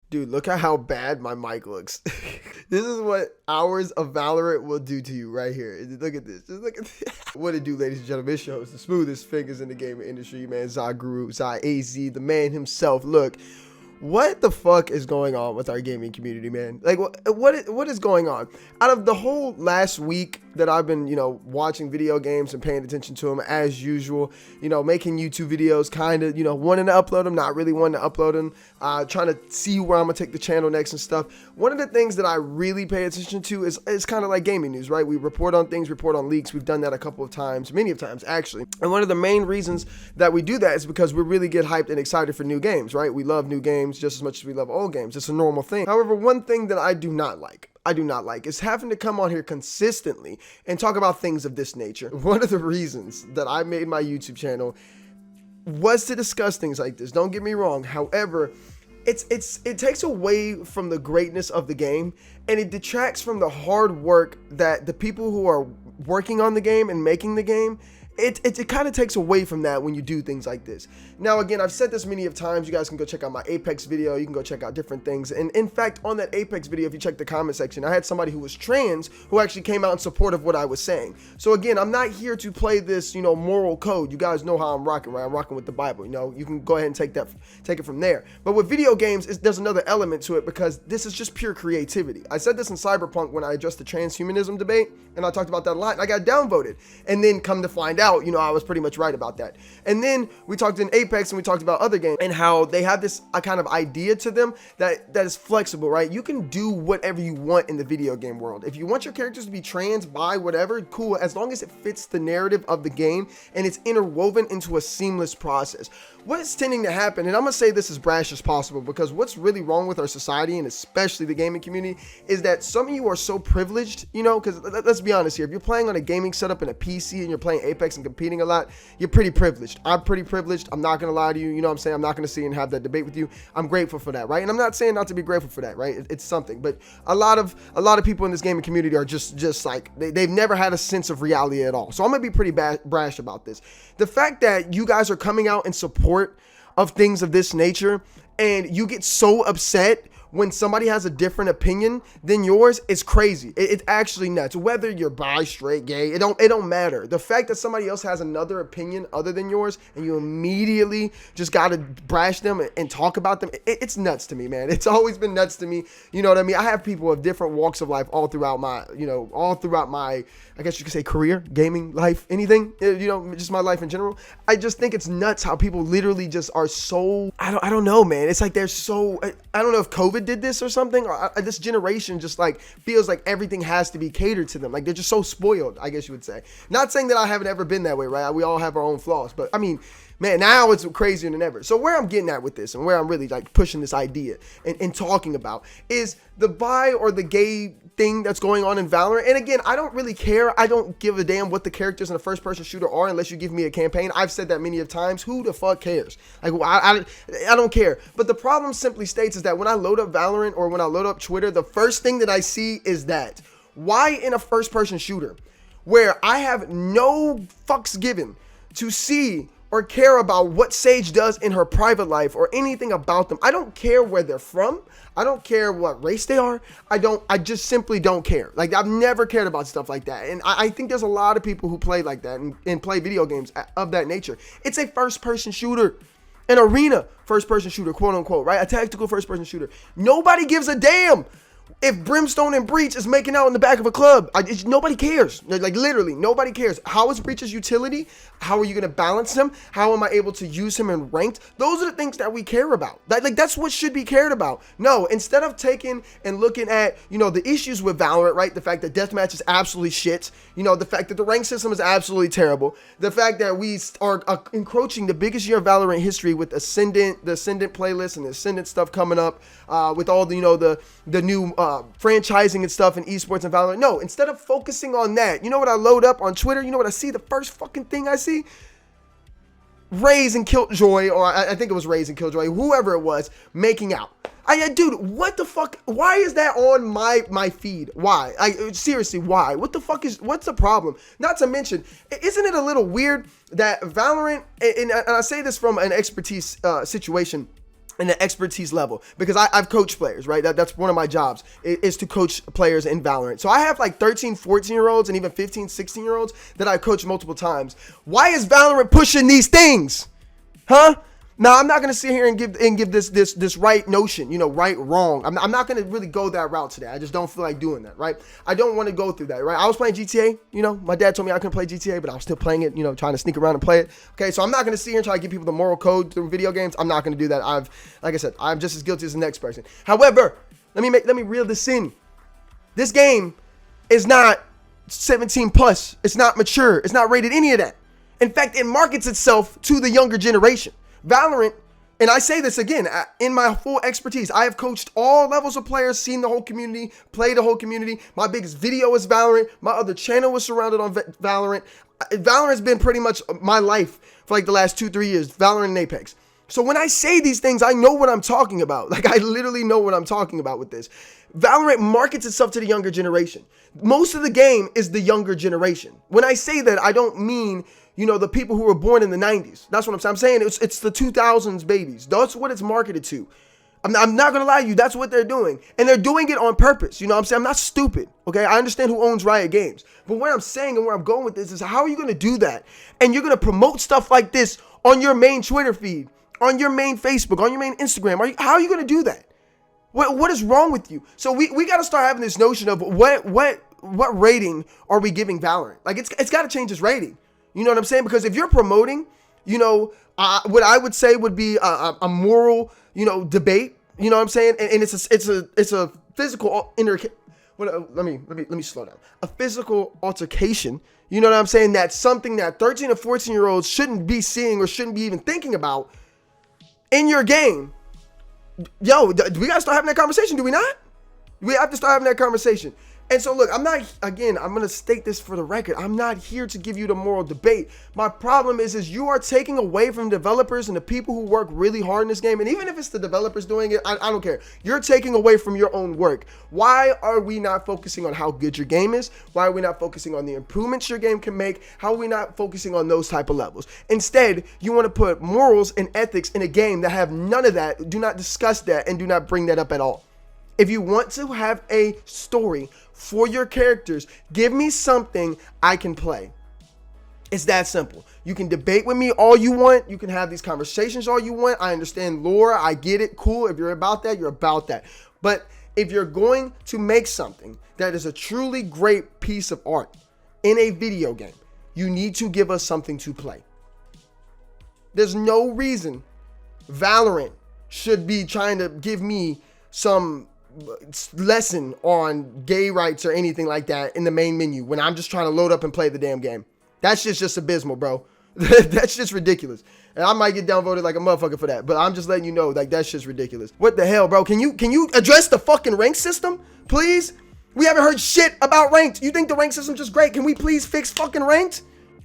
Dude, look at how bad my mic looks. This is what hours of Valorant will do to you right here. Look at this. Just look at this. What it do, ladies and gentlemen? It shows the smoothest fingers in the gaming industry, man. Zai Guru, Zai AZ, the man himself. Look, what the fuck is going on with our gaming community, man? Like, what is going on? Out of the whole last week that I've been, watching video games and paying attention to them as usual, making YouTube videos, kind of, wanting to upload them, not really wanting to upload them, trying to see where I'm gonna take the channel next and stuff. One of the things that I really pay attention to is kind of like gaming news, right? We report on things, report on leaks. We've done that a couple of times, many of times actually. And one of the main reasons that we do that is because we really get hyped and excited for new games, right? We love new games just as much as we love old games. It's a normal thing. However, one thing that I do not like is having to come on here consistently and talk about things of this nature. One of the reasons that I made my YouTube channel was to discuss things like this. Don't get me wrong. However, it takes away from the greatness of the game, and it detracts from the hard work that the people who are working on the game and making the game. It kind of takes away from that when you do things like this. Now, again, I've said this many of times. You guys can go check out my Apex video. You can go check out different things. And in fact, on that Apex video, if you check the comment section, I had somebody who was trans who actually came out in support of what I was saying. So again, I'm not here to play this, moral code. You guys know how I'm rocking, right? I'm rocking with the Bible. You can go ahead and take it from there. But with video games, there's another element to it because this is just pure creativity. I said this in Cyberpunk when I addressed the transhumanism debate, and I talked about that a lot, and I got downvoted. And then come to find out, I was pretty much right about that. And then we talked in Apex and we talked about other games and how they have this kind of idea to them that is flexible, right? You can do whatever you want in the video game world. If you want your characters to be trans, bi, whatever, cool, as long as it fits the narrative of the game and it's interwoven into a seamless process. What's tending to happen, and I'm gonna say this as brash as possible, because what's really wrong with our society and especially the gaming community is that some of you are so privileged, because let's be honest here, if you're playing on a gaming setup in a PC and you're playing Apex and competing a lot, you're pretty privileged. I'm pretty privileged. I'm not gonna lie to you. You know what I'm saying? I'm not gonna sit and have that debate with you. I'm grateful for that, right? And I'm not saying not to be grateful for that, right? It's something, but a lot of people in this gaming community are just like they've never had a sense of reality at all. So I'm gonna be pretty brash about this. The fact that you guys are coming out in support of things of this nature and you get so upset when somebody has a different opinion than yours is crazy. It's actually nuts. Whether you're bi, straight, gay, it don't matter. The fact that somebody else has another opinion other than yours and you immediately just gotta brash them and talk about them, it's nuts to me, man. It's always been nuts to me. You know what I mean? I have people of different walks of life all throughout my, I guess you could say career, gaming, life, anything, just my life in general. I just think it's nuts how people literally just are so, I don't know, man. It's like they're so, I don't know if COVID did this or something, or this generation just like feels like everything has to be catered to them. Like they're just so spoiled, I guess you would say. Not saying that I haven't ever been that way, right? We all have our own flaws, but I mean, man, now it's crazier than ever. So where I'm getting at with this and where I'm really like pushing this idea and talking about is the bi or the gay thing that's going on in Valorant. And again, I don't really care. I don't give a damn what the characters in a first person shooter are unless you give me a campaign. I've said that many of times. Who the fuck cares? Like, I don't care. But the problem simply states is that when I load up Valorant or when I load up Twitter, the first thing that I see is that. Why in a first person shooter where I have no fucks given to see or care about what Sage does in her private life or anything about them? I don't care where they're from. I don't care what race they are. I just simply don't care. Like, I've never cared about stuff like that. And I think there's a lot of people who play like that and play video games of that nature. It's a first person shooter, an arena first person shooter, quote unquote, right? A tactical first person shooter. Nobody gives a damn if Brimstone and Breach is making out in the back of a club. Nobody cares. Like, literally, nobody cares. How is Breach's utility? How are you going to balance him? How am I able to use him in ranked? Those are the things that we care about. That's what should be cared about. No, instead of taking and looking at, the issues with Valorant, right? The fact that deathmatch is absolutely shit. The fact that the rank system is absolutely terrible. The fact that we are encroaching the biggest year of Valorant history with the Ascendant playlist and the Ascendant stuff coming up, with all the new franchising and stuff in esports and Valorant. No, instead of focusing on that, you know what I load up on Twitter? You know what I see? The first fucking thing I see? Raze and Killjoy, or I think it was Raze and Killjoy, whoever it was, making out. Dude, what the fuck? Why is that on my feed? Why? Seriously, why? What's the problem? Not to mention, isn't it a little weird that Valorant, and I say this from an expertise situation, and the expertise level, because I've coached players, right? That's one of my jobs, is to coach players in Valorant. So I have like 13, 14-year-olds and even 15, 16-year-olds that I coach multiple times. Why is Valorant pushing these things? Huh? Now, I'm not going to sit here and give this right notion, right, wrong. I'm not going to really go that route today. I just don't feel like doing that, right? I don't want to go through that, right? I was playing GTA, my dad told me I couldn't play GTA, but I was still playing it, trying to sneak around and play it. Okay, so I'm not going to sit here and try to give people the moral code through video games. I'm not going to do that. Like I said, I'm just as guilty as the next person. However, let me reel this in. This game is not 17 plus. It's not mature. It's not rated any of that. In fact, it markets itself to the younger generation. Valorant, and I say this again, in my full expertise, I have coached all levels of players, seen the whole community, played the whole community. My biggest video is Valorant. My other channel was surrounded on Valorant. Valorant has been pretty much my life for like the last 2-3 years, Valorant and Apex. So when I say these things, I know what I'm talking about. Like, I literally know what I'm talking about with this. Valorant markets itself to the younger generation. Most of the game is the younger generation. When I say that, I don't mean the people who were born in the 90s. That's what I'm saying. I'm saying it's the 2000s babies. That's what it's marketed to. I'm not going to lie to you. That's what they're doing. And they're doing it on purpose. You know what I'm saying? I'm not stupid. Okay. I understand who owns Riot Games. But what I'm saying and where I'm going with this is, how are you going to do that? And you're going to promote stuff like this on your main Twitter feed, on your main Facebook, on your main Instagram. How are you going to do that? What is wrong with you? So we got to start having this notion of what rating are we giving Valorant? Like, it's got to change its rating. You know what I'm saying? Because if you're promoting, what I would say would be a moral, debate. You know what I'm saying? And it's a physical let me slow down. A physical altercation. You know what I'm saying? That's something that 13 and 14-year-olds shouldn't be seeing or shouldn't be even thinking about in your game. Yo, we gotta start having that conversation, do we not? We have to start having that conversation. And so look, I'm going to state this for the record. I'm not here to give you the moral debate. My problem is you are taking away from developers and the people who work really hard in this game. And even if it's the developers doing it, I don't care. You're taking away from your own work. Why are we not focusing on how good your game is? Why are we not focusing on the improvements your game can make? How are we not focusing on those type of levels? Instead, you want to put morals and ethics in a game that have none of that, do not discuss that, and do not bring that up at all. If you want to have a story for your characters, give me something I can play. It's that simple. You can debate with me all you want. You can have these conversations all you want. I understand lore. I get it. Cool. If you're about that, you're about that. But if you're going to make something that is a truly great piece of art in a video game, you need to give us something to play. There's no reason Valorant should be trying to give me some lesson on gay rights or anything like that in the main menu when I'm just trying to load up and play the damn game. That's just abysmal, bro. That's just ridiculous. And I might get downvoted like a motherfucker for that, but I'm just letting you know, like, that's just ridiculous. What the hell, bro? Can you address the fucking rank system, please? We haven't heard shit about ranked. You think the rank system's just great? Can we please fix fucking ranked?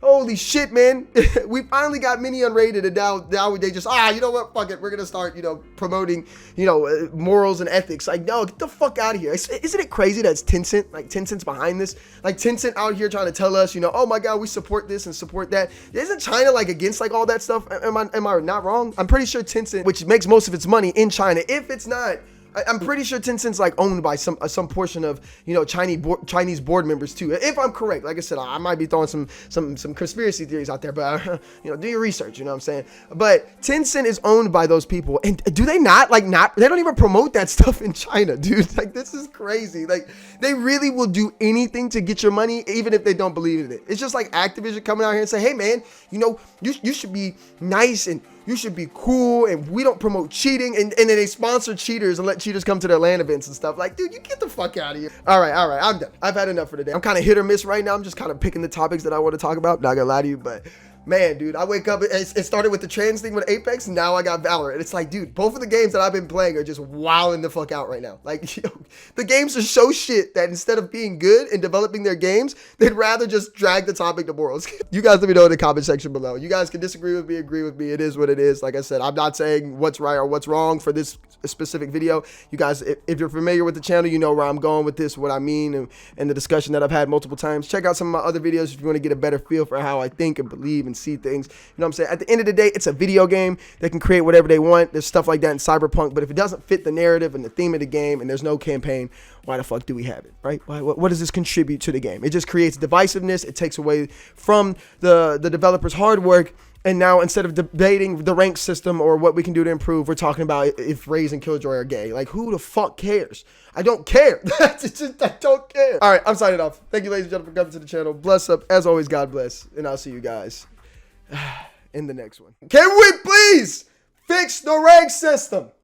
Holy shit, man. We finally got mini unrated, and now they just, you know what? Fuck it. We're going to start, promoting, morals and ethics. Like, no, get the fuck out of here. Isn't it crazy that it's Tencent? Like, Tencent's behind this? Like, Tencent out here trying to tell us, oh my God, we support this and support that. Isn't China, like, against, like, all that stuff? Am I not wrong? I'm pretty sure Tencent, which makes most of its money in China, if it's not, I'm pretty sure Tencent's like owned by some portion of Chinese board members too. If I'm correct, like I said, I might be throwing some conspiracy theories out there, but do your research. You know what I'm saying? But Tencent is owned by those people, and do they not? They don't even promote that stuff in China, dude. Like, this is crazy. Like, they really will do anything to get your money, even if they don't believe in it. It's just like Activision coming out here and say, hey man, you should be nice and you should be cool, and we don't promote cheating, and then they sponsor cheaters and let cheaters come to their LAN events and stuff. Like, dude, you get the fuck out of here. All right, I'm done. I've had enough for today. I'm kind of hit or miss right now. I'm just kind of picking the topics that I want to talk about. Not gonna lie to you, but man, dude, I wake up, it started with the trans thing with Apex, and now I got Valorant. And it's like, dude, both of the games that I've been playing are just wilding the fuck out right now. Like, the games are so shit that instead of being good and developing their games, they'd rather just drag the topic to morals. You guys let me know in the comment section below. You guys can disagree with me, agree with me. It is what it is. Like I said, I'm not saying what's right or what's wrong for this specific video. You guys, if you're familiar with the channel, you know where I'm going with this, what I mean, and the discussion that I've had multiple times. Check out some of my other videos if you want to get a better feel for how I think and believe and and see things. You know what I'm saying? At the end of the day, it's a video game. They can create whatever they want. There's stuff like that in Cyberpunk, but if it doesn't fit the narrative and the theme of the game and there's no campaign, why the fuck do we have it, right? What does this contribute to the game? It just creates divisiveness. It takes away from the developer's hard work. And now instead of debating the rank system or what we can do to improve, we're talking about if Raze and Killjoy are gay. Like, who the fuck cares? I don't care. I don't care. All right, I'm signing off. Thank you, ladies and gentlemen, for coming to the channel. Bless up. As always, God bless. And I'll see you guys in the next one. Can we please fix the rank system?